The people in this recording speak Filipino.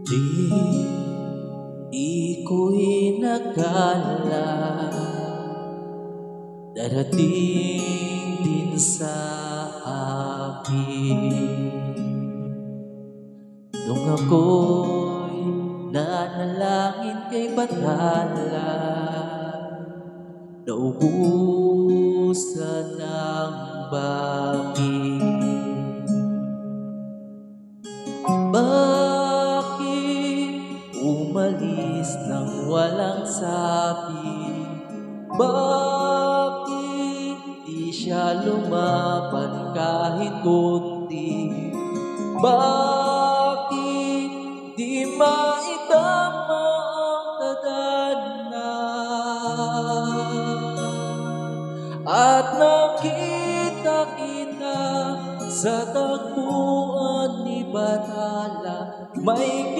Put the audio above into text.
Di ko'y nag-alala darating din sa akin nung ako'y nanalangin kay Bathala, naubusan ng bakit. Bakit umalis nang walang sabi? Bakit di siya lumaban kahit konti? Bakit di maitama ang tadhana? At nakita kita sa tagpuan ni Bathala, may